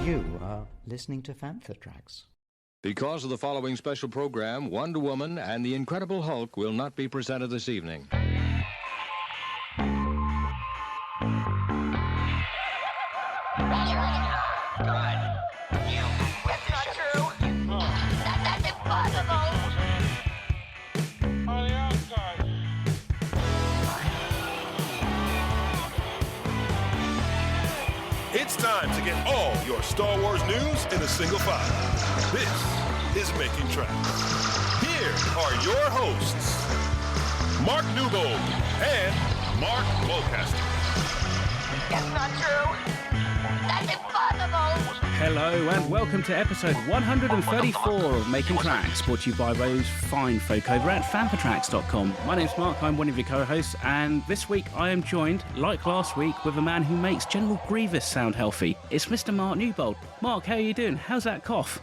You are listening to Fantha Tracks. Because of the following special program, Wonder Woman and the Incredible Hulk will not be presented this evening. It's time to get all your Star Wars news in a single file. This is Making Tracks. Here are your hosts, Mark Newbold and Mark Mulcaster. That's not true. That's impossible. Hello and welcome to episode 134 of Making Tracks, brought to you by those fine folk over at fanpatracks.com. My name's Mark, I'm one of your co-hosts, and this week I am joined, like last week, with a man who makes General Grievous sound healthy. It's Mr. Mark Newbold. Mark, how are you doing? How's that cough?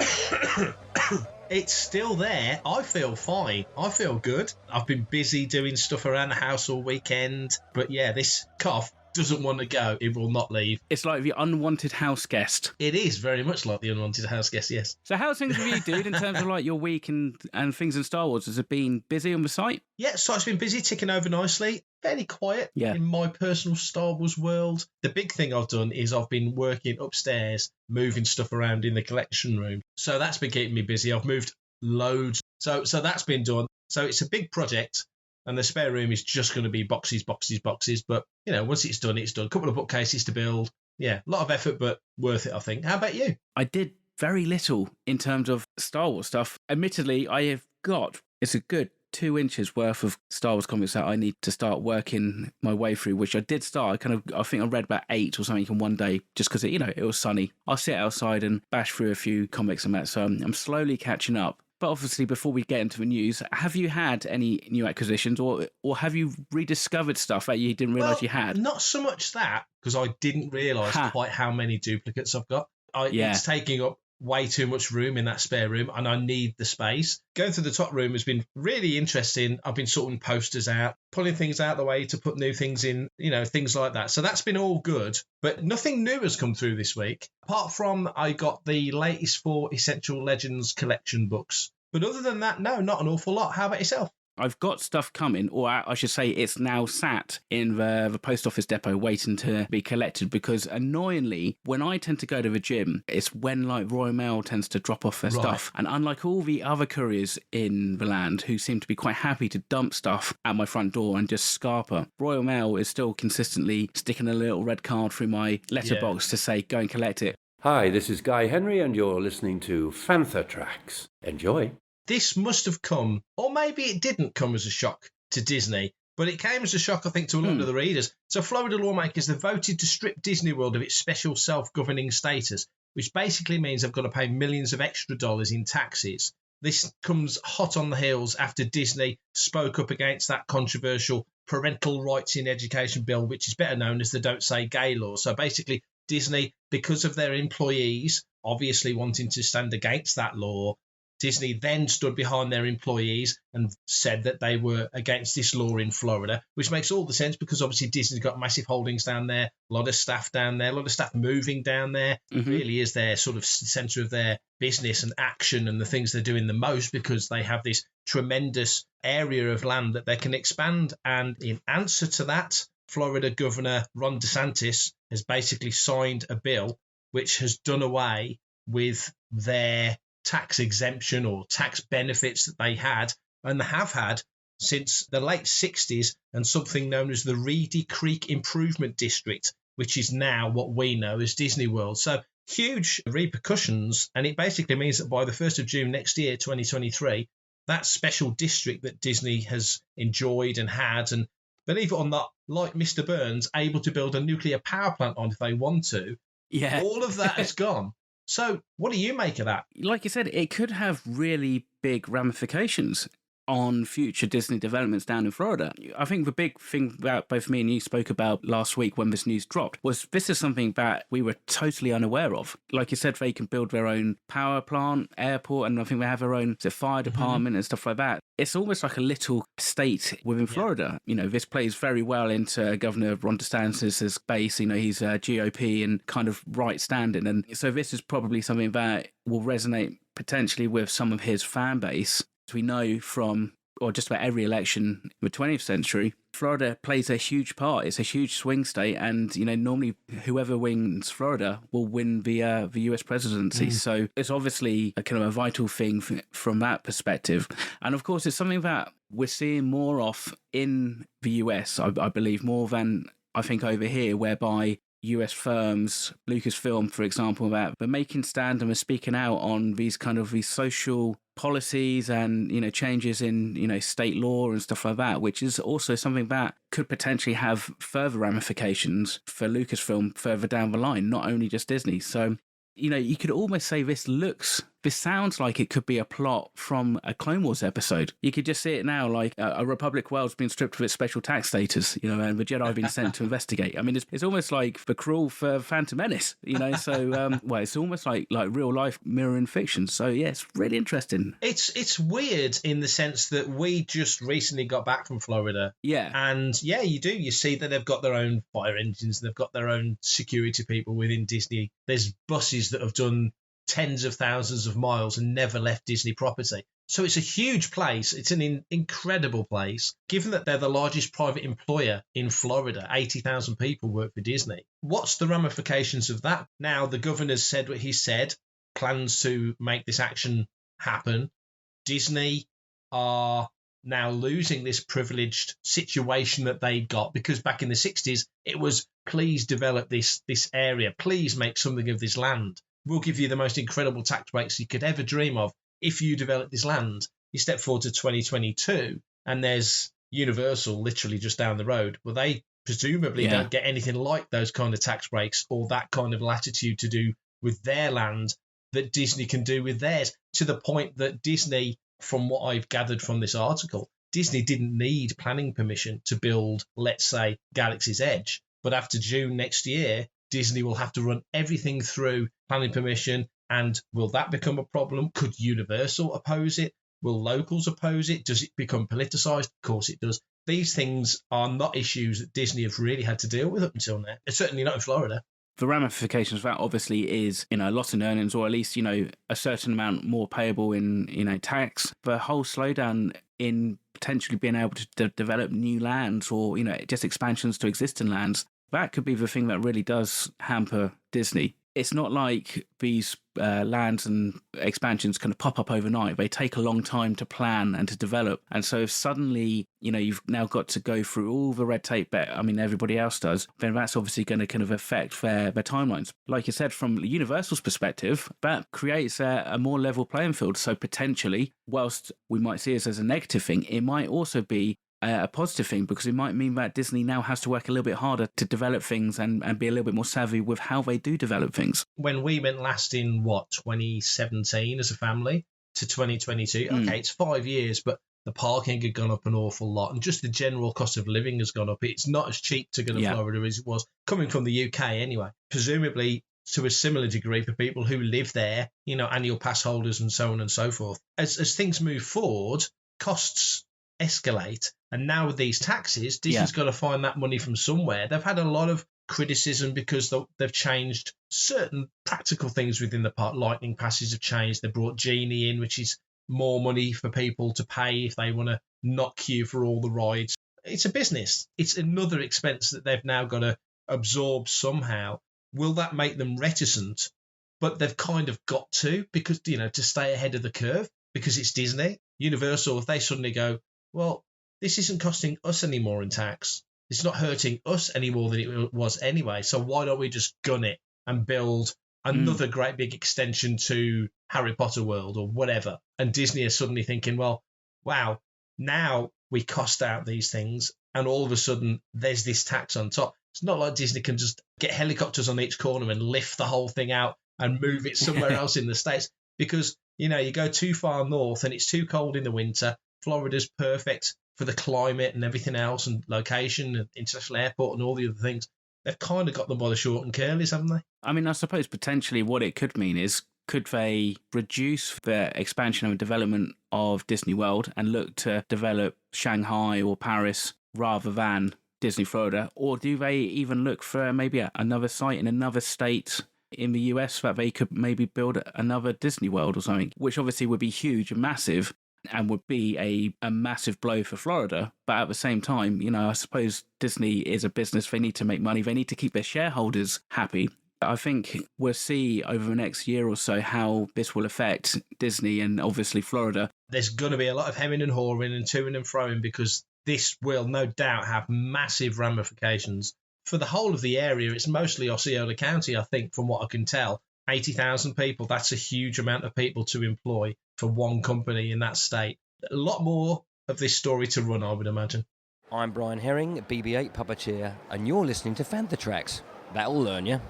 It's still there. I feel fine. I feel good. I've been busy doing stuff around the house all weekend, but yeah, this cough doesn't want to go. It will not leave. It's like the unwanted house guest. It is very much like the unwanted house guest, yes. So how's things with you, dude, in terms of like your week and things in Star Wars? Has it been busy on the site? Yeah, so it's been busy, ticking over nicely. Fairly quiet in my personal Star Wars world. The big thing I've done is I've been working upstairs, moving stuff around in the collection room. So that's been keeping me busy. I've moved loads. So that's been done. So it's a big project. And the spare room is just going to be boxes. But, you know, once it's done, it's done. A couple of bookcases to build. Yeah, a lot of effort, but worth it, I think. How about you? I did very little in terms of Star Wars stuff. Admittedly, I have got, it's a good 2 inches worth of Star Wars comics that I need to start working my way through, which I did start. I think I read about 8 or something in one day just because, it was sunny. I'll sit outside and bash through a few comics and that. So I'm slowly catching up. But obviously, before we get into the news, have you had any new acquisitions or have you rediscovered stuff that you didn't realise you had? Not so much that, because I didn't realise quite how many duplicates I've got. It's taking up way too much room in that spare room, and I need the space. Going through the top room has been really interesting. I've been sorting posters out, pulling things out of the way to put new things in, things like that. So that's been all good, but nothing new has come through this week, apart from I got the latest 4 Essential Legends collection books. But other than that, no, not an awful lot. How about yourself? I've got stuff coming, or I should say it's now sat in the post office depot waiting to be collected, because annoyingly, when I tend to go to the gym, it's when like Royal Mail tends to drop off their stuff. And unlike all the other couriers in the land who seem to be quite happy to dump stuff at my front door and just scarper, Royal Mail is still consistently sticking a little red card through my letterbox to say, go and collect it. Hi, this is Guy Henry, and you're listening to Fantha Tracks. Enjoy. This must have come, or maybe it didn't come as a shock to Disney, but it came as a shock, I think, to a lot of the readers. So Florida lawmakers have voted to strip Disney World of its special self-governing status, which basically means they've got to pay millions of extra dollars in taxes. This comes hot on the heels after Disney spoke up against that controversial parental rights in education bill, which is better known as the Don't Say Gay law. So basically, Disney, because of their employees obviously wanting to stand against that law, Disney then stood behind their employees and said that they were against this law in Florida, which makes all the sense because obviously Disney's got massive holdings down there, a lot of staff down there, a lot of staff moving down there. It really is their sort of centre of their business and action and the things they're doing the most, because they have this tremendous area of land that they can expand. And in answer to that, Florida Governor Ron DeSantis has basically signed a bill which has done away with their tax exemption or tax benefits that they had and have had since the late 60s, and something known as the Reedy Creek Improvement District, which is now what we know as Disney World. So huge repercussions, and it basically means that by the 1st of June next year, 2023, that special district that Disney has enjoyed and had, and believe it or not, like Mr. Burns, able to build a nuclear power plant on if they want to, all of that has gone. So what do you make of that? Like you said, it could have really big ramifications. on future Disney developments down in Florida. I think the big thing that both me and you spoke about last week when this news dropped was this is something that we were totally unaware of. Like you said, they can build their own power plant, airport, and I think they have their own fire department and stuff like that. It's almost like a little state within Florida. You know, this plays very well into Governor Ron DeSantis' base. You know, he's GOP and kind of right standing. And so this is probably something that will resonate potentially with some of his fan base. As we know from, or just about every election in the 20th century, Florida plays a huge part. It's a huge swing state, and you know normally whoever wins Florida will win the US presidency. So it's obviously a kind of a vital thing from that perspective. And of course, it's something that we're seeing more of in the US. I believe more than I think over here, whereby US firms, Lucasfilm, for example, that they're making stand and they're speaking out on these social policies and, you know, changes in, you know, state law and stuff like that, which is also something that could potentially have further ramifications for Lucasfilm further down the line, not only just Disney. So, you know, you could almost say this sounds like it could be a plot from a Clone Wars episode. You could just see it now, like a Republic world's been stripped of its special tax status, you know, and the Jedi have been sent to investigate. I mean, it's almost like the crawl for Phantom Menace, you know. So, well, it's almost like real life mirroring fiction. So, yeah, it's really interesting. It's weird in the sense that we just recently got back from Florida. Yeah. And yeah, you do. You see that they've got their own fire engines. They've got their own security people within Disney. There's buses that have done tens of thousands of miles and never left Disney property. So it's a huge place. It's an incredible place. Given that they're the largest private employer in Florida, 80,000 people work for Disney. What's the ramifications of that? Now, the governor's said what he said, plans to make this action happen. Disney are now losing this privileged situation that they got, because back in the 60s, it was, please develop this area. Please make something of this land. We'll give you the most incredible tax breaks you could ever dream of if you develop this land. You step forward to 2022 and there's Universal literally just down the road. Well, they presumably don't get anything like those kind of tax breaks or that kind of latitude to do with their land that Disney can do with theirs, to the point that Disney, from what I've gathered from this article, Disney didn't need planning permission to build, let's say, Galaxy's Edge. But after June next year, Disney will have to run everything through planning permission. And will that become a problem? Could Universal oppose it? Will locals oppose it? Does it become politicized? Of course it does. These things are not issues that Disney have really had to deal with up until now. It's certainly not in Florida. The ramifications of that obviously is, you know, a loss in earnings, or at least, you know, a certain amount more payable in, you know, tax. The whole slowdown in potentially being able to develop new lands, or, you know, just expansions to existing lands, that could be the thing that really does hamper Disney. It's not like these lands and expansions kind of pop up overnight. They take a long time to plan and to develop. And so if suddenly, you know, you've now got to go through all the red tape that, I mean, everybody else does, then that's obviously going to kind of affect their timelines. Like you said, from Universal's perspective, that creates a more level playing field. So potentially, whilst we might see this as a negative thing, it might also be a positive thing, because it might mean that Disney now has to work a little bit harder to develop things and be a little bit more savvy with how they do develop things. When we went last in, 2017 as a family to 2022, okay, it's 5 years, but the parking had gone up an awful lot, and just the general cost of living has gone up. It's not as cheap to go to Florida as it was, coming from the UK anyway. Presumably to a similar degree for people who live there, you know, annual pass holders and so on and so forth. As things move forward, costs escalate. And now with these taxes, Disney's got to find that money from somewhere. They've had a lot of criticism because they've changed certain practical things within the park. Lightning passes have changed. They brought Genie in, which is more money for people to pay if they want to not queue for all the rides. It's a business. It's another expense that they've now got to absorb somehow. Will that make them reticent? But they've kind of got to, because, you know, to stay ahead of the curve, because it's Disney. Universal, if they suddenly go, well, this isn't costing us any more in tax. It's not hurting us any more than it was anyway. So why don't we just gun it and build another great big extension to Harry Potter World or whatever? And Disney is suddenly thinking, well, wow, now we cost out these things and all of a sudden there's this tax on top. It's not like Disney can just get helicopters on each corner and lift the whole thing out and move it somewhere else in the States, because, you know, you go too far north and it's too cold in the winter Florida's perfect for the climate and everything else, and location and international airport and all the other things. They've kind of got them by the short and curlies, haven't they? I mean, I suppose potentially what it could mean is, could they reduce the expansion and development of Disney World and look to develop Shanghai or Paris rather than Disney Florida? Or do they even look for maybe another site in another state in the US that they could maybe build another Disney World or something, which obviously would be huge and massive and would be a massive blow for Florida. But at the same time, you know, I suppose Disney is a business. They need to make money. They need to keep their shareholders happy. I think we'll see over the next year or so how this will affect Disney and obviously Florida. There's going to be a lot of hemming and hawing and toing and froing, because this will no doubt have massive ramifications for the whole of the area. It's mostly Osceola County, I think, from what I can tell. 80,000 people, that's a huge amount of people to employ for one company in that state. A lot more of this story to run, I would imagine. I'm Brian Herring, BB-8 puppeteer, and you're listening to Fantha Tracks. That'll learn you.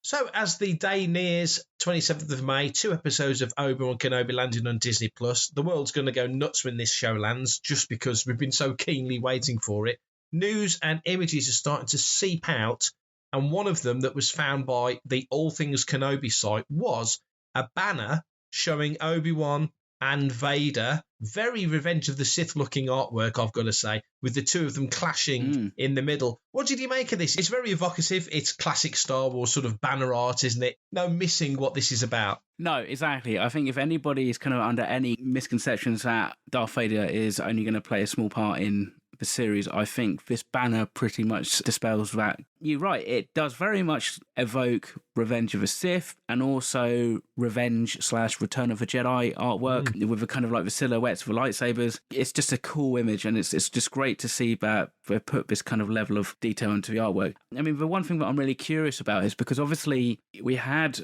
So as the day nears 27th of May, 2 episodes of Obi-Wan Kenobi landing on Disney+. The world's going to go nuts when this show lands, just because we've been so keenly waiting for it. News and images are starting to seep out, and one of them that was found by the All Things Kenobi site was a banner showing Obi-Wan and Vader. Very Revenge of the Sith looking artwork, I've got to say, with the two of them clashing in the middle. What did you make of this? It's very evocative. It's classic Star Wars sort of banner art, isn't it? No missing what this is about. No, exactly. I think if anybody is kind of under any misconceptions that Darth Vader is only going to play a small part in the series, I think this banner pretty much dispels that. You're right, it does very much evoke Revenge of the Sith and also Revenge/Return of the Jedi artwork with the kind of like the silhouettes of the lightsabers. It's just a cool image, and it's just great to see that they put this kind of level of detail into the artwork. I mean, the one thing that I'm really curious about is because obviously we had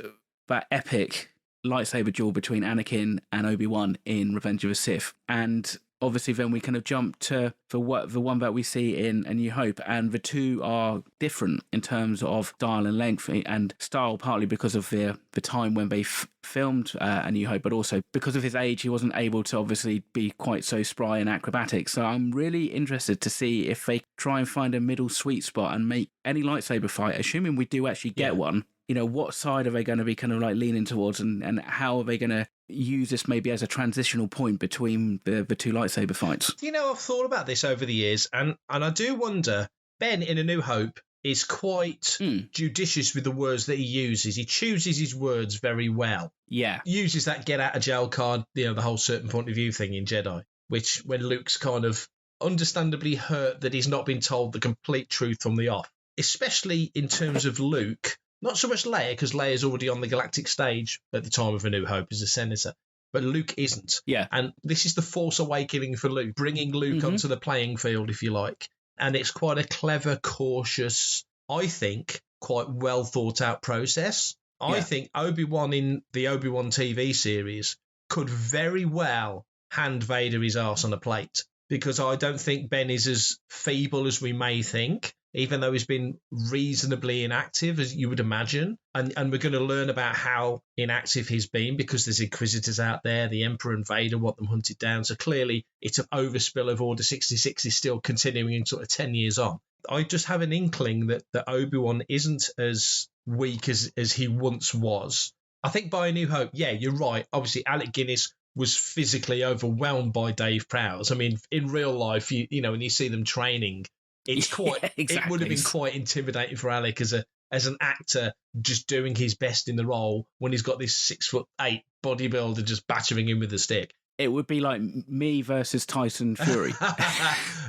that epic lightsaber duel between Anakin and Obi-Wan in Revenge of the Sith, and obviously then we kind of jump to the one that we see in A New Hope, and the two are different in terms of style and length and style, partly because of the time when they filmed A New Hope, but also because of his age, he wasn't able to obviously be quite so spry and acrobatic. So I'm really interested to see if they try and find a middle sweet spot and make any lightsaber fight, assuming we do actually get one, you know, what side are they going to be kind of like leaning towards, and how are they going to use this maybe as a transitional point between the two lightsaber fights? You know, I've thought about this over the years, and I do wonder, Ben in A New Hope is quite judicious with the words that he uses. He chooses his words very well. Yeah. Uses that get out of jail card, you know, the whole certain point of view thing in Jedi, which when Luke's kind of understandably hurt that he's not been told the complete truth from the off, especially in terms of Luke. Not so much Leia, because Leia's already on the galactic stage at the time of A New Hope as a senator, but Luke isn't. Yeah. And this is the Force Awakening for Luke, bringing Luke onto the playing field, if you like. And it's quite a clever, cautious, I think, quite well thought out process. I think Obi-Wan in the Obi-Wan TV series could very well hand Vader his arse on a plate, because I don't think Ben is as feeble as we may think, even though he's been reasonably inactive, as you would imagine. And we're going to learn about how inactive he's been, because there's Inquisitors out there, the Emperor and Vader want them hunted down. So clearly it's an overspill of Order 66 is still continuing in sort of 10 years on. I just have an inkling that Obi-Wan isn't as weak as he once was. I think by A New Hope, yeah, you're right. Obviously, Alec Guinness was physically overwhelmed by Dave Prowse. I mean, in real life, you know, when you see them training, it's quite. Exactly. It would have been quite intimidating for Alec as an actor, just doing his best in the role when he's got this 6'8" bodybuilder just battering him with a stick. It would be like me versus Tyson Fury.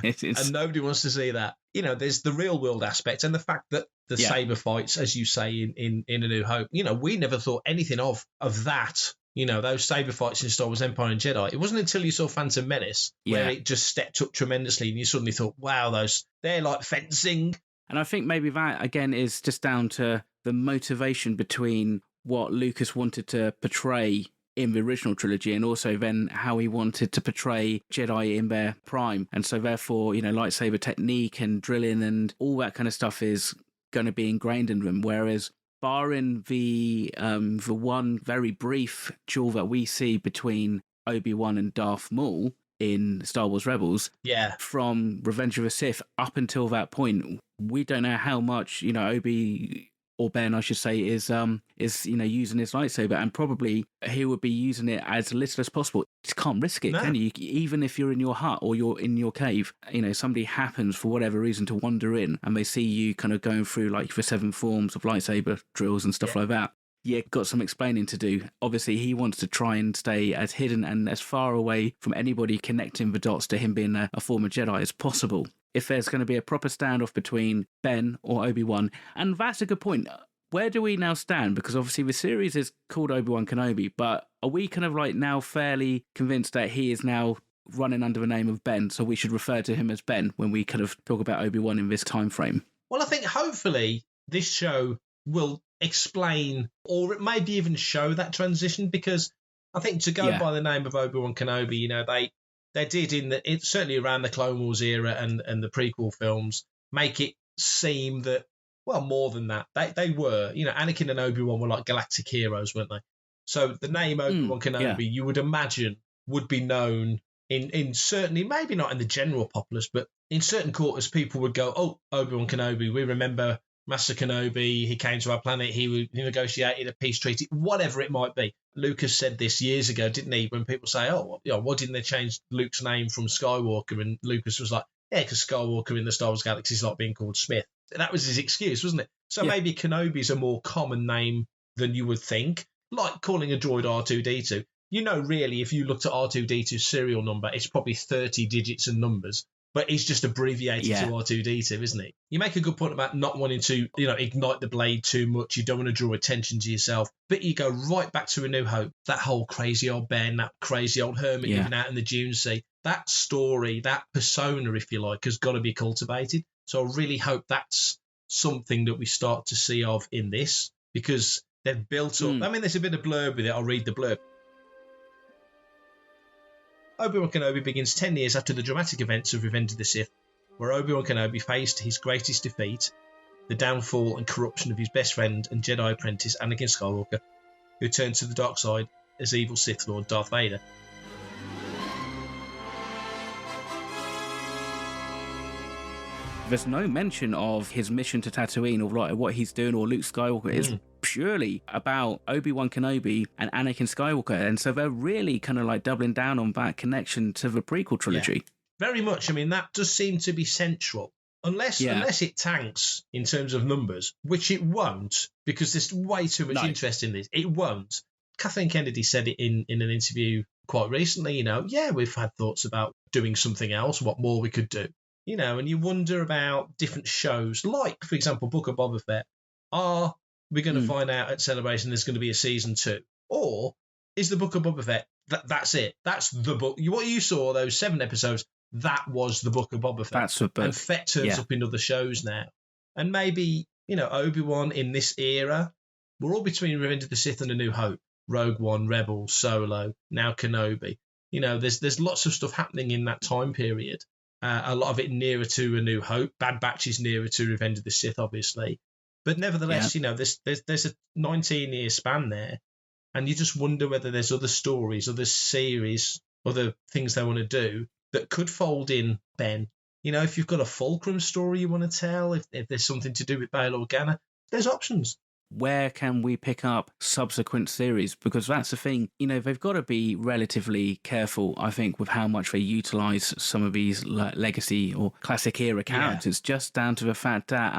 And nobody wants to see that. You know, there's the real world aspect, and the fact that the saber fights, as you say in A New Hope, you know, we never thought anything of that. You know, those saber fights in Star Wars Empire and Jedi. It wasn't until you saw Phantom Menace where it just stepped up tremendously, and you suddenly thought, wow, they're like fencing. And I think maybe that, again, is just down to the motivation between what Lucas wanted to portray in the original trilogy, and also then how he wanted to portray Jedi in their prime. And so therefore, you know, lightsaber technique and drilling and all that kind of stuff is going to be ingrained in them. Whereas barring the one very brief duel that we see between Obi-Wan and Darth Maul, in Star Wars Rebels. Yeah. From Revenge of the Sith up until that point, we don't know how much, Obi or Ben, I should say, is using his lightsaber, and probably he would be using it as little as possible. You just can't risk it, can you? Even if you're in your hut or you're in your cave, somebody happens for whatever reason to wander in, and they see you kind of going through like the 7 forms of lightsaber drills and stuff like that. Yeah, got some explaining to do. Obviously, he wants to try and stay as hidden and as far away from anybody connecting the dots to him being a former Jedi as possible. If there's going to be a proper standoff between Ben or Obi-Wan, and that's a good point. Where do we now stand? Because obviously the series is called Obi-Wan Kenobi, but are we kind of like now fairly convinced that he is now running under the name of Ben, so we should refer to him as Ben when we kind of talk about Obi-Wan in this time frame? Well, I think hopefully this show will explain, or it maybe even show that transition, because I think to go by the name of Obi-Wan Kenobi, they did certainly around the Clone Wars era and the prequel films, make it seem that, well, more than that, they were, Anakin and Obi-Wan were like galactic heroes, weren't they? So the name Obi-Wan Kenobi, you would imagine, would be known in certainly, maybe not in the general populace, but in certain quarters, people would go, oh, Obi-Wan Kenobi, we remember Master Kenobi, he came to our planet, he negotiated a peace treaty, whatever it might be. Lucas said this years ago, didn't he, when people say, why didn't they change Luke's name from Skywalker? And Lucas was like, yeah, because Skywalker in the Star Wars galaxy is like being called Smith. That was his excuse, wasn't it? So maybe Kenobi's a more common name than you would think, like calling a droid R2-D2. Really, if you looked at R2-D2's serial number, it's probably 30 digits and numbers. But he's just abbreviated to R2-D2, isn't he? You make a good point about not wanting to, ignite the blade too much. You don't want to draw attention to yourself. But you go right back to A New Hope. That whole crazy old Ben, that crazy old hermit living out in the Dune Sea. That story, that persona, if you like, has got to be cultivated. So I really hope that's something that we start to see of in this, because they've built up. I mean, there's a bit of blurb with it. I'll read the blurb. Obi-Wan Kenobi begins 10 years after the dramatic events of Revenge of the Sith, where Obi-Wan Kenobi faced his greatest defeat, the downfall and corruption of his best friend and Jedi apprentice Anakin Skywalker, who turned to the dark side as evil Sith Lord Darth Vader. There's no mention of his mission to Tatooine or like what he's doing or Luke Skywalker. It's purely about Obi-Wan Kenobi and Anakin Skywalker. And so they're really kind of like doubling down on that connection to the prequel trilogy. Yeah, very much. I mean, that does seem to be central. Unless it tanks in terms of numbers, which it won't, because there's way too much interest in this. It won't. Kathleen Kennedy said it in an interview quite recently, we've had thoughts about doing something else, what more we could do. And you wonder about different shows, like, for example, Book of Boba Fett. Are we going to find out at Celebration there's going to be a season 2? Or is the Book of Boba Fett, that's it? That's the book. What you saw, those 7 episodes, that was the Book of Boba Fett. And Fett turns up in other shows now. And maybe, Obi-Wan in this era, we're all between Revenge of the Sith and A New Hope. Rogue One, Rebels, Solo, now Kenobi. There's lots of stuff happening in that time period. A lot of it nearer to A New Hope. Bad Batch is nearer to Revenge of the Sith, obviously. But nevertheless, there's a 19-year span there. And you just wonder whether there's other stories, other series, other things they want to do that could fold in Ben. If you've got a Fulcrum story you want to tell, if there's something to do with Bail Organa, there's options. Where can we pick up subsequent series? Because that's the thing, they've got to be relatively careful, I think, with how much they utilise some of these legacy or classic era characters, just down to the fact that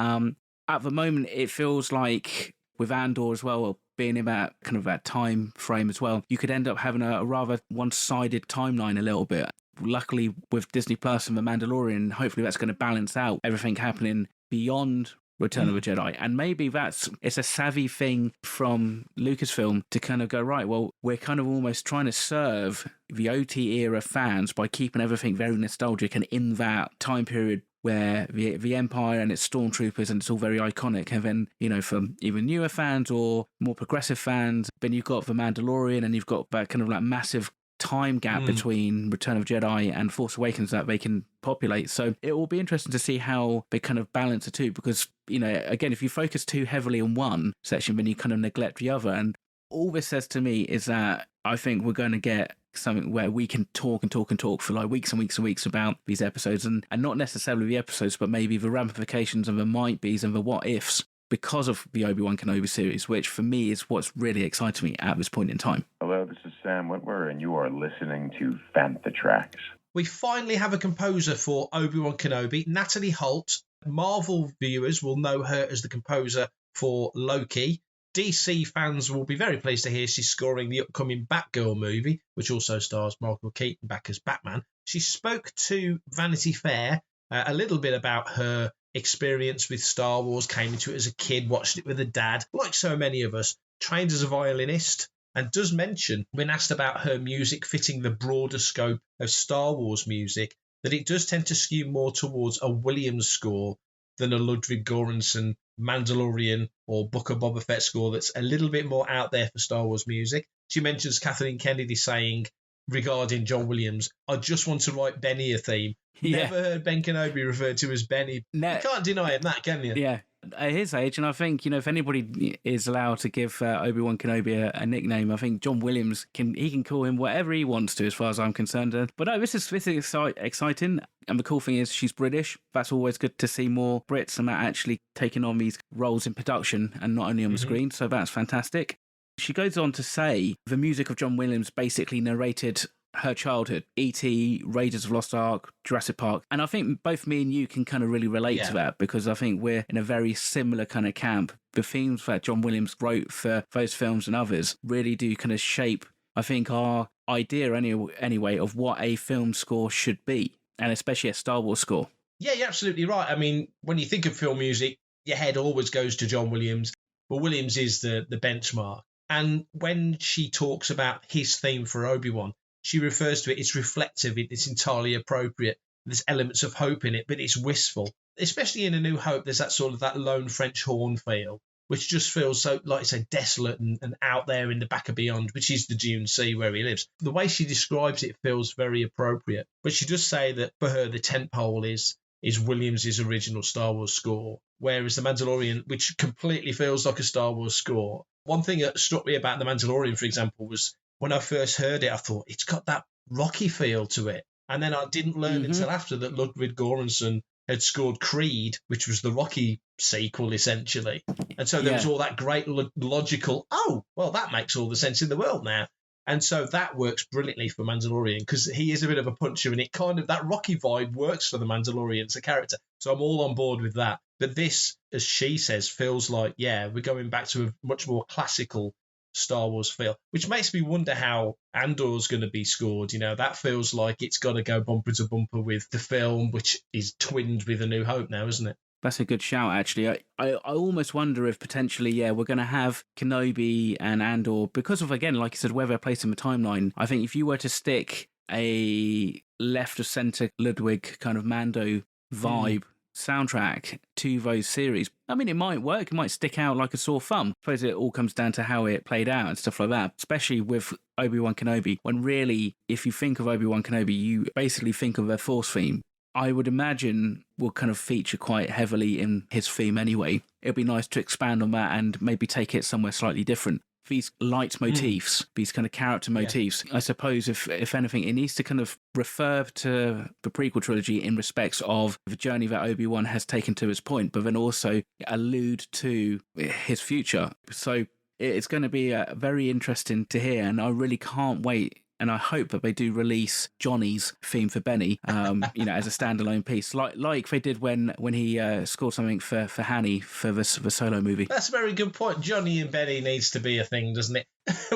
at the moment it feels like with Andor as well, being in that kind of that time frame as well, you could end up having a rather one-sided timeline a little bit. Luckily with Disney Plus and The Mandalorian, hopefully that's going to balance out everything happening beyond Return of the Jedi. And maybe it's a savvy thing from Lucasfilm to kind of go, right, well, we're kind of almost trying to serve the OT era fans by keeping everything very nostalgic and in that time period where the Empire and its stormtroopers and it's all very iconic. And then, for even newer fans or more progressive fans, then you've got The Mandalorian and you've got that kind of like massive time gap between Return of Jedi and Force Awakens that they can populate. So it will be interesting to see how they kind of balance the two, because, again, if you focus too heavily on one section, then you kind of neglect the other. And all this says to me is that I think we're going to get something where we can talk and talk and talk for like weeks and weeks and weeks about these episodes, and not necessarily the episodes, but maybe the ramifications and the might be's and the what ifs because of the Obi-Wan Kenobi series, which for me is what's really exciting me at this point in time. Hello, this is Sam Whitwer, and you are listening to Fantha Tracks. We finally have a composer for Obi-Wan Kenobi, Natalie Holt. Marvel viewers will know her as the composer for Loki. DC fans will be very pleased to hear she's scoring the upcoming Batgirl movie, which also stars Michael Keaton back as Batman. She spoke to Vanity Fair a little bit about her experience with Star Wars, came into it as a kid, watched it with a dad, like so many of us, trained as a violinist, and does mention, when asked about her music fitting the broader scope of Star Wars music, that it does tend to skew more towards a Williams score than a Ludwig Göransson Mandalorian or Book of Boba Fett score that's a little bit more out there for Star Wars music. She mentions Kathleen Kennedy saying regarding John Williams, I just want to write Benny a theme. Yeah. Never heard Ben Kenobi referred to as Benny. No. You can't deny him that, can you? Yeah. At his age, and I think, if anybody is allowed to give Obi-Wan Kenobi a nickname, I think John Williams can call him whatever he wants to, as far as I'm concerned. But no, this is exciting, and the cool thing is she's British. That's always good to see more Brits and that actually taking on these roles in production and not only on the screen, so that's fantastic. She goes on to say the music of John Williams basically narrated her childhood, E.T., Raiders of Lost Ark, Jurassic Park. And I think both me and you can kind of really relate to that, because I think we're in a very similar kind of camp. The themes that John Williams wrote for those films and others really do kind of shape, I think, our idea anyway of what a film score should be, and especially a Star Wars score. Yeah, you're absolutely right. I mean, when you think of film music, your head always goes to John Williams, but Williams is the benchmark. And when she talks about his theme for Obi-Wan, she refers to it, it's reflective, it's entirely appropriate. There's elements of hope in it, but it's wistful. Especially in A New Hope, there's that sort of that lone French horn feel, which just feels so, like I say, desolate and out there in the back of beyond, which is the Dune Sea where he lives. The way she describes it feels very appropriate. But she does say that for her, the tentpole is Williams' original Star Wars score, whereas The Mandalorian, which completely feels like a Star Wars score. One thing that struck me about The Mandalorian, for example, was when I first heard it, I thought it's got that Rocky feel to it. And then I didn't learn until after that Ludwig Göransson had scored Creed, which was the Rocky sequel, essentially. And so there was all that great logical, oh, well, that makes all the sense in the world now. And so that works brilliantly for Mandalorian, because he is a bit of a puncher, and it kind of, that Rocky vibe works for the Mandalorian as a character. So I'm all on board with that. But this, as she says, feels like, we're going back to a much more classical Star Wars feel, which makes me wonder how Andor's going to be scored. That feels like it's got to go bumper to bumper with the film, which is twinned with A New Hope now, isn't it? That's a good shout, actually. I almost wonder if potentially, we're going to have Kenobi and Andor, because of, again, like you said, where they're placed in the timeline. I think if you were to stick a left of centre Ludwig kind of Mando vibe soundtrack to those series, I mean, it might work. It might stick out like a sore thumb. I suppose it all comes down to how it played out and stuff like that, especially with Obi-Wan Kenobi, when really, if you think of Obi-Wan Kenobi, you basically think of a Force theme. I would imagine will kind of feature quite heavily in his theme anyway. It'd be nice to expand on that and maybe take it somewhere slightly different. These light motifs, these kind of character motifs, I suppose if anything, it needs to kind of refer to the prequel trilogy in respects of the journey that Obi-Wan has taken to his point, but then also allude to his future. So it's going to be very interesting to hear, and I really can't wait. And I hope that they do release Johnny's theme for Benny, as a standalone piece, like they did when he scored something for Hanny for the Solo movie. That's a very good point. Johnny and Benny needs to be a thing, doesn't it?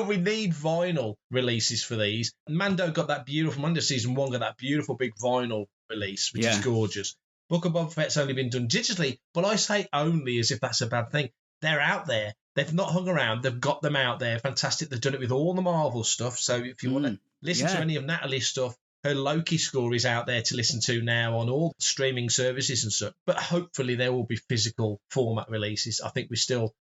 We need vinyl releases for these. Mando season 1 got that beautiful big vinyl release, which is gorgeous. Book of Boba Fett's only been done digitally, but I say only as if that's a bad thing. They're out there. They've not hung around. They've got them out there. Fantastic. They've done it with all the Marvel stuff. So if you want to listen to any of Natalie's stuff, her Loki score is out there to listen to now on all streaming services and such. But hopefully there will be physical format releases. I think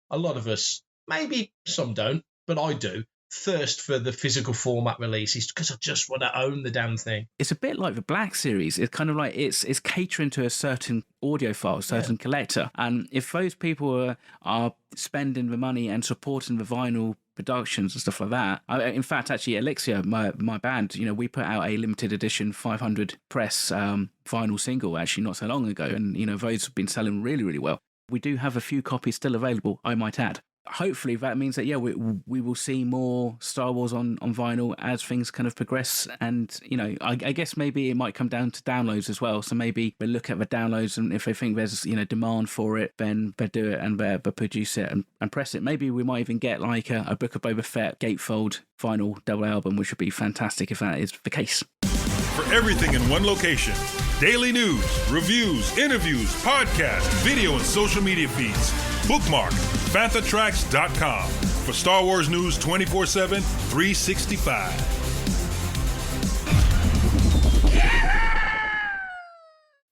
a lot of us, maybe some don't, but I do, thirst for the physical format releases because I just want to own the damn thing. It's a bit like the Black Series. It's kind of like it's catering to a certain audiophile, certain collector. And if those people are spending the money and supporting the vinyl productions and stuff like that. In fact, actually, Elixir, my band, we put out a limited edition 500 press vinyl single actually not so long ago, and those have been selling really, really well. We do have a few copies still available, I might add. Hopefully that means that we will see more Star Wars on vinyl as things kind of progress, and I guess maybe it might come down to downloads as well. So maybe they look at the downloads, and if they think there's demand for it, then they do it and they produce it and press it. Maybe we might even get like a Book of Boba Fett gatefold vinyl double album, which would be fantastic if that is the case. For everything in one location, daily news, reviews, interviews, podcasts, video, and social media feeds, bookmark fanthatracks.com for Star Wars news 24/7, 365.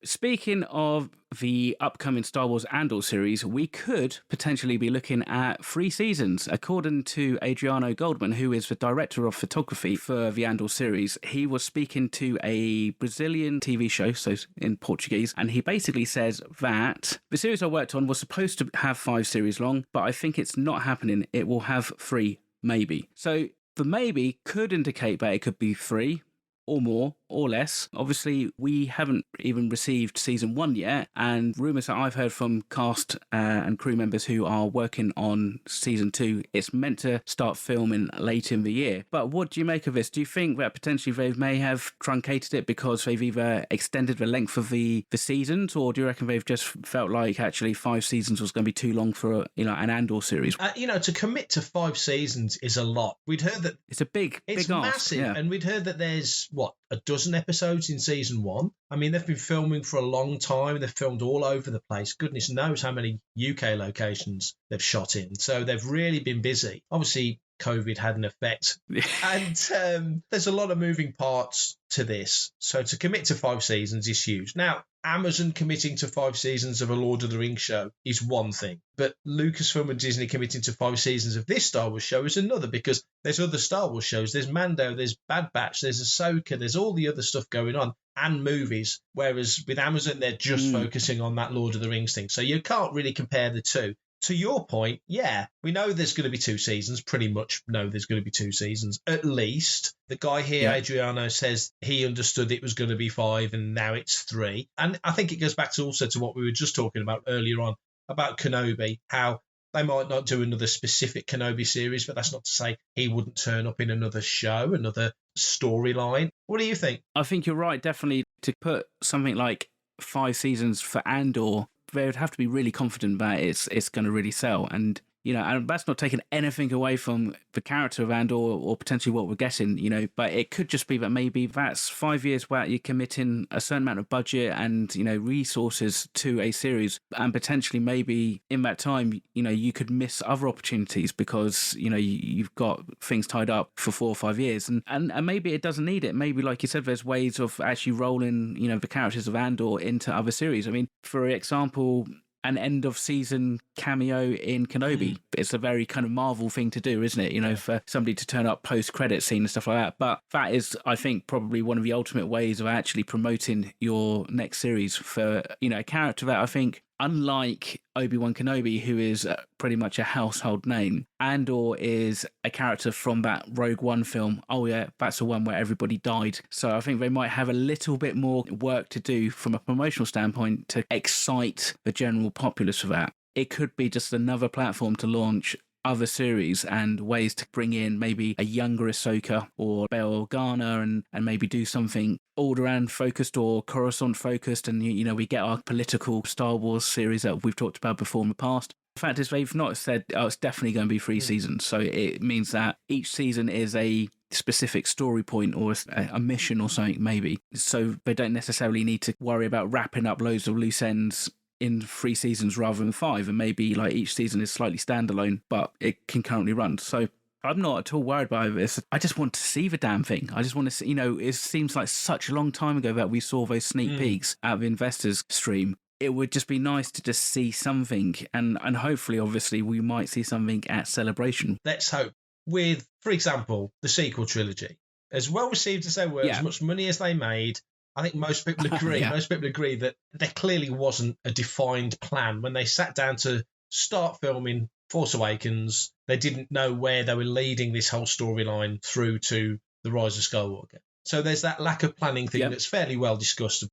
Speaking of the upcoming Star Wars Andor series, we could potentially be looking at 3 seasons. According to Adriano Goldman, who is the director of photography for the Andor series, he was speaking to a Brazilian TV show, so in Portuguese, and he basically says that the series I worked on was supposed to have 5 series long, but I think it's not happening. It will have 3, maybe. So the maybe could indicate that it could be 3, or more, or less. Obviously, we haven't even received season 1 yet, and rumours that I've heard from cast and crew members who are working on season 2, it's meant to start filming late in the year. But what do you make of this? Do you think that potentially they may have truncated it because they've either extended the length of the seasons, or do you reckon they've just felt like actually 5 seasons was going to be too long for an Andor series? To commit to 5 seasons is a lot. We'd heard that it's a big ask, massive, yeah. And we'd heard that there's a dozen episodes in season 1. I mean, they've been filming for a long time. They've filmed all over the place. Goodness knows how many UK locations they've shot in. So they've really been busy. Obviously, COVID had an effect. And there's a lot of moving parts to this. So to commit to 5 seasons is huge. Now, Amazon committing to 5 seasons of a Lord of the Rings show is one thing, but Lucasfilm and Disney committing to 5 seasons of this Star Wars show is another, because there's other Star Wars shows. There's Mando, there's Bad Batch, there's Ahsoka, there's all the other stuff going on, and movies, whereas with Amazon, they're just focusing on that Lord of the Rings thing. So you can't really compare the two. To your point, yeah, we know there's going to be 2 seasons, pretty much know there's going to be 2 seasons, at least. The guy here, Adriano, says he understood it was going to be 5 and now it's 3. And I think it goes back to also to what we were just talking about earlier on, about Kenobi, how they might not do another specific Kenobi series, but that's not to say he wouldn't turn up in another show, another storyline. What do you think? I think you're right, definitely, to put something like 5 seasons for Andor, they would have to be really confident that it's going to really sell. And and that's not taking anything away from the character of Andor or potentially what we're getting, but it could just be that maybe that's 5 years where you're committing a certain amount of budget and, resources to a series, and potentially maybe in that time, you could miss other opportunities because, you've got things tied up for 4 or 5 years, and maybe it doesn't need it. Maybe, like you said, there's ways of actually rolling, the characters of Andor into other series. I mean, for example, an end of season cameo in Kenobi. It's a very kind of Marvel thing to do, isn't it? For somebody to turn up post-credit scene and stuff like that. But that is, I think, probably one of the ultimate ways of actually promoting your next series for, a character that I think, unlike Obi-Wan Kenobi, who is pretty much a household name, Andor is a character from that Rogue One film. Oh yeah, that's the one where everybody died. So I think they might have a little bit more work to do from a promotional standpoint to excite the general populace for that. It could be just another platform to launch other series and ways to bring in maybe a younger Ahsoka or Bail Organa and maybe do something Alderaan focused or Coruscant focused, and we get our political Star Wars series that we've talked about before in the past. The fact is, they've not said, it's definitely going to be 3 seasons, so it means that each season is a specific story point or a mission or something maybe, so they don't necessarily need to worry about wrapping up loads of loose ends in 3 seasons rather than 5, and maybe like each season is slightly standalone, but it can currently run. So I'm not at all worried by this. I just want to see the damn thing. I just want to see, it seems like such a long time ago that we saw those sneak peeks at the investors stream. It would just be nice to just see something, and hopefully, obviously, we might see something at Celebration. Let's hope. with, for example, the sequel trilogy. As well received as they were, as much money as they made, I think most people agree. Most people agree that there clearly wasn't a defined plan. When they sat down to start filming Force Awakens, they didn't know where they were leading this whole storyline through to The Rise of Skywalker. So there's that lack of planning thing that's fairly well discussed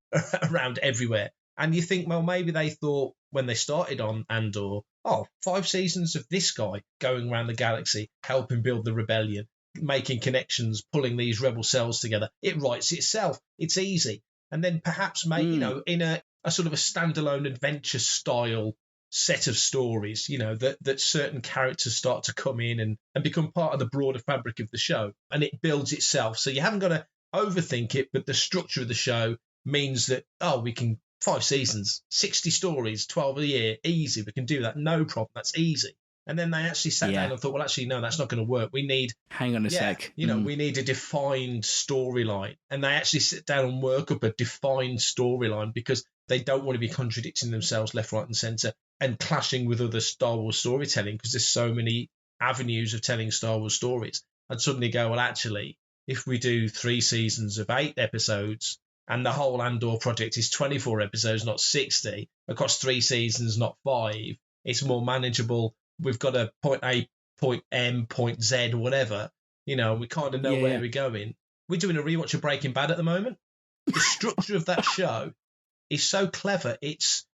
around everywhere. And you think, well, maybe they thought when they started on Andor, 5 seasons of this guy going around the galaxy, helping build the rebellion, making connections, pulling these rebel cells together. It writes itself. It's easy. And then perhaps in a sort of a standalone adventure style set of stories, that certain characters start to come in and become part of the broader fabric of the show. And it builds itself. So you haven't got to overthink it, but the structure of the show means that, we can 5 seasons, 60 stories, 12 a year, easy. We can do that. No problem. That's easy. And then they actually sat down and thought, well, actually, no, that's not going to work. We need... Hang on a sec. We need a defined storyline. And they actually sit down and work up a defined storyline because they don't want to be contradicting themselves left, right and centre and clashing with other Star Wars storytelling because there's so many avenues of telling Star Wars stories. And suddenly go, well, actually, if we do 3 seasons of 8 episodes and the whole Andor project is 24 episodes, not 60, across 3 seasons, not 5, it's more manageable. We've got a point A, point M, point Z, whatever. We kind of know where we're going. We're doing a rewatch of Breaking Bad at the moment. The structure of that show is so clever. It's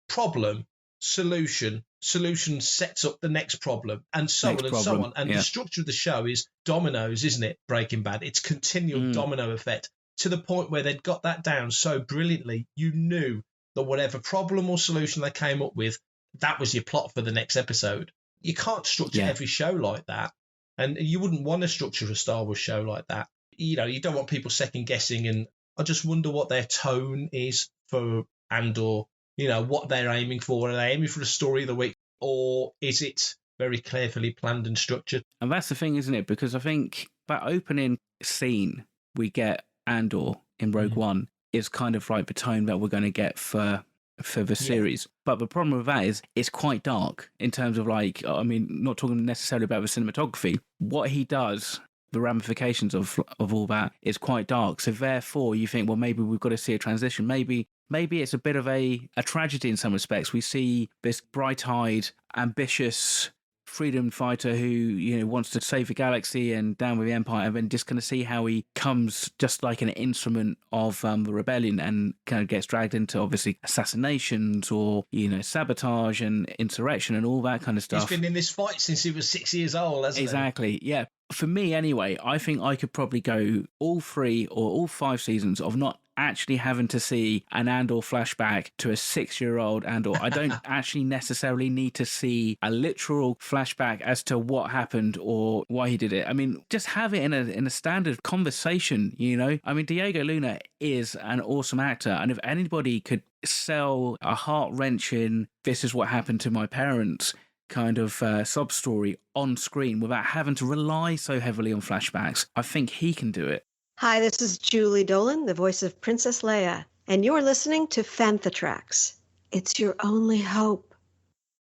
problem, solution sets up the next problem, and so on. And the structure of the show is dominoes, isn't it, Breaking Bad? It's continual domino effect to the point where they'd got that down so brilliantly, you knew that whatever problem or solution they came up with, that was your plot for the next episode. You can't structure every show like that. And you wouldn't want to structure a Star Wars show like that. You don't want people second guessing. And I just wonder what their tone is for Andor, what they're aiming for. Are they aiming for the story of the week, or is it very carefully planned and structured? And that's the thing, isn't it? Because I think that opening scene we get Andor in Rogue One is kind of like the tone that we're going to get for the series. But the problem with that is it's quite dark in terms of not talking necessarily about the cinematography. What he does, the ramifications of all that is quite dark. So therefore you think, well, maybe we've got to see a transition. Maybe it's a bit of a tragedy in some respects. We see this bright-eyed, ambitious freedom fighter who wants to save the galaxy and down with the Empire, and then just kind of see how he comes just like an instrument of the rebellion and kind of gets dragged into obviously assassinations or sabotage and insurrection and all that kind of stuff. He's been in this fight since he was 6 years old, hasn't he? Exactly, yeah. For me anyway, I think I could probably go all 3 or all 5 seasons of not actually having to see an Andor flashback to a 6-year-old Andor. I don't actually necessarily need to see a literal flashback as to what happened or why he did it. I mean, just have it in a standard conversation, I mean, Diego Luna is an awesome actor, and if anybody could sell a heart-wrenching, this is what happened to my parents kind of sob story on screen without having to rely so heavily on flashbacks, I think he can do it. Hi, this is Julie Dolan, the voice of Princess Leia, and you're listening to Fantha Tracks. It's your only hope.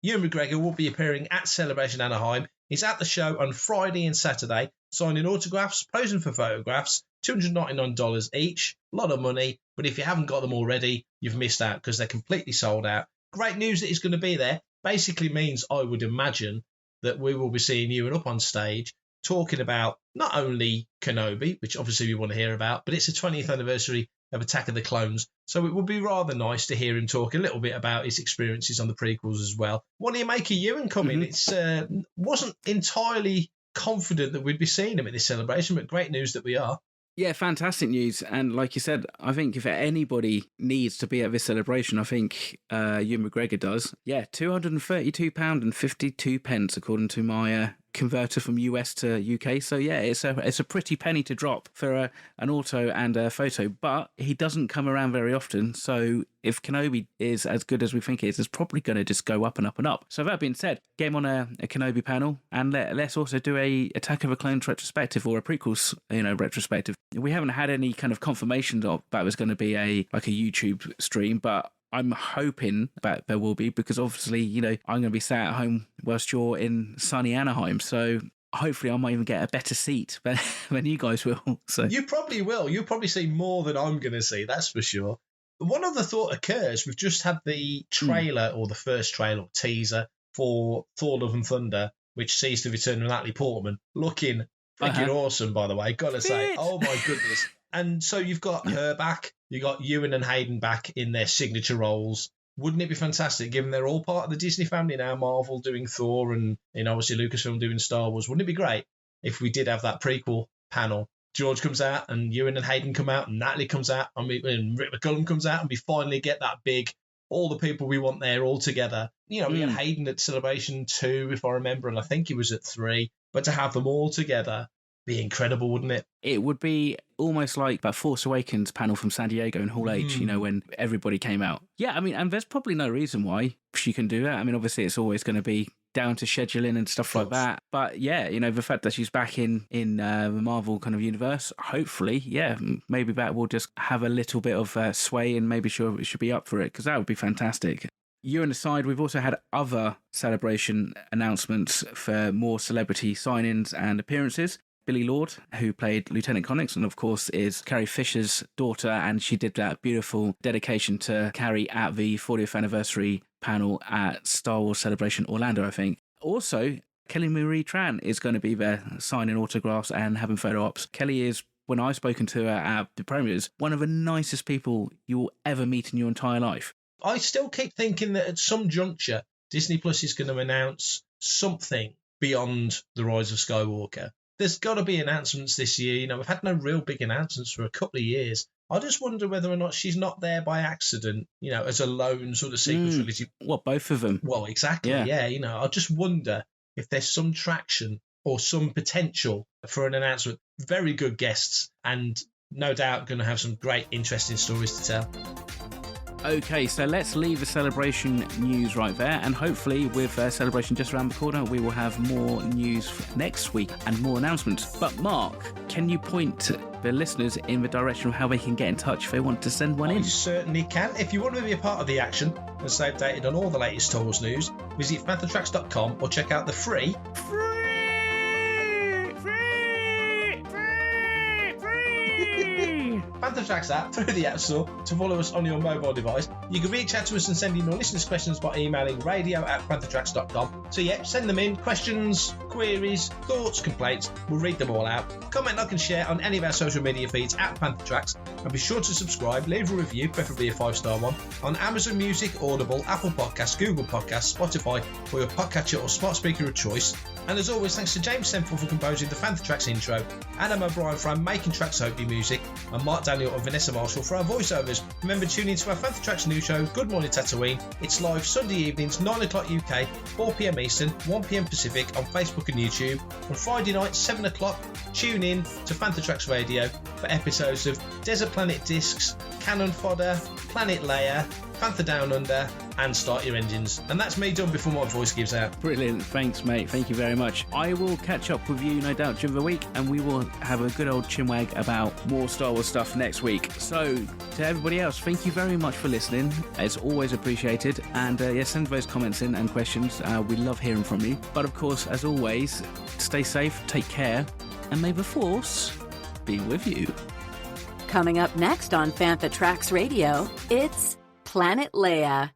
Ewan McGregor will be appearing at Celebration Anaheim. He's at the show on Friday and Saturday, signing autographs, posing for photographs, $299 each. A lot of money, but if you haven't got them already, you've missed out because they're completely sold out. Great news that he's going to be there. Basically means, I would imagine, that we will be seeing Ewan up on stage talking about not only Kenobi, which obviously we want to hear about, but it's the 20th anniversary of Attack of the Clones. So it would be rather nice to hear him talk a little bit about his experiences on the prequels as well. What do you make of Ewan coming? It's wasn't entirely confident that we'd be seeing him at this celebration, but great news that we are. Yeah, fantastic news. And like you said, I think if anybody needs to be at this celebration, I think Ewan McGregor does. Yeah, £232.52 according to my converter from US to UK. So yeah, it's a pretty penny to drop for an auto and a photo, but he doesn't come around very often. So if Kenobi is as good as we think it is, it's probably going to just go up and up and up. So that being said, get him on a Kenobi panel, and let's also do a Attack of the Clones retrospective or a prequels, retrospective. We haven't had any kind of confirmation that was going to be a YouTube stream, but I'm hoping that there will be, because obviously, I'm going to be sat at home whilst you're in sunny Anaheim. So hopefully I might even get a better seat than you guys will. So you probably will. You'll probably see more than I'm going to see, that's for sure. One other thought occurs. We've just had the trailer, or the first trailer, or teaser, for Thor Love and Thunder, which sees the return of Natalie Portman, looking freaking awesome, by the way, gotta say. Oh my goodness. And so you've got her back, you got Ewan and Hayden back in their signature roles. Wouldn't it be fantastic, given they're all part of the Disney family now, Marvel doing Thor and obviously Lucasfilm doing Star Wars? Wouldn't it be great if we did have that prequel panel? George comes out and Ewan and Hayden come out and Natalie comes out and Rick McCullum comes out, and we finally get that big, all the people we want there all together. We had Hayden at Celebration 2, if I remember, and I think he was at 3. But to have them all together, be incredible, wouldn't it? It would be almost like that Force Awakens panel from San Diego in Hall H, when everybody came out. Yeah, I mean, and there's probably no reason why she can do that. I mean, obviously it's always going to be down to scheduling and stuff like that. But yeah, the fact that she's back in the Marvel kind of universe, hopefully, maybe that will just have a little bit of sway, and maybe she should be up for it, because that would be fantastic. You and aside, we've also had other Celebration announcements for more celebrity sign-ins and appearances. Billie Lourd, who played Lieutenant Connix, and of course is Carrie Fisher's daughter, and she did that beautiful dedication to Carrie at the 40th anniversary panel at Star Wars Celebration Orlando, I think. Also, Kelly Marie Tran is going to be there signing autographs and having photo ops. Kelly is, when I've spoken to her at the premieres, one of the nicest people you will ever meet in your entire life. I still keep thinking that at some juncture, Disney Plus is going to announce something beyond The Rise of Skywalker. There's got to be announcements this year. We've had no real big announcements for a couple of years. I just wonder whether or not she's not there by accident, as a lone sort of secret trilogy. Well, both of them. Well, exactly, yeah. I just wonder if there's some traction or some potential for an announcement. Very good guests, and no doubt going to have some great, interesting stories to tell. Okay, so let's leave the Celebration news right there, and hopefully with Celebration just around the corner, we will have more news next week and more announcements. But Mark, can you point the listeners in the direction of how they can get in touch if they want to send one in? I certainly can. If you want to be a part of the action and stay updated on all the latest Star Wars news, visit fanthatracks.com or check out the free Panther Tracks app through the App Store to follow us on your mobile device. You can reach out to us and send in your listeners' questions by emailing radio@panthertracks.com. So send them in. Questions, queries, thoughts, complaints. We'll read them all out. Comment, like and share on any of our social media feeds at Panther Tracks. And be sure to subscribe, leave a review, preferably a 5-star one, on Amazon Music, Audible, Apple Podcasts, Google Podcasts, Spotify, or your podcatcher or smart speaker of choice. And as always, thanks to James Semple for composing the Panther Tracks intro, Adam O'Brien for our Making Tracks Hope music, and Mark Daniel and Vanessa Marshall for our voiceovers. Remember, tune in to our Panther Tracks new show, Good Morning Tatooine. It's live Sunday evenings, 9 o'clock UK, 4 p.m. Eastern, 1 p.m. Pacific on Facebook and YouTube. On Friday night, 7 o'clock, tune in to Panther Tracks Radio for episodes of Desert Planet Discs, Cannon Fodder, Planet Leia, Panther Down Under, and Start Your Engines. And that's me done before my voice gives out. Brilliant. Thanks, mate. Thank you very much. I will catch up with you, no doubt, during the week, and we will have a good old chinwag about more Star Wars stuff next week. So, to everybody else, thank you very much for listening. It's always appreciated. And send those comments in and questions. We love hearing from you. But of course, as always, stay safe, take care, and may the Force be with you. Coming up next on Panther Tracks Radio, it's Planet Leia.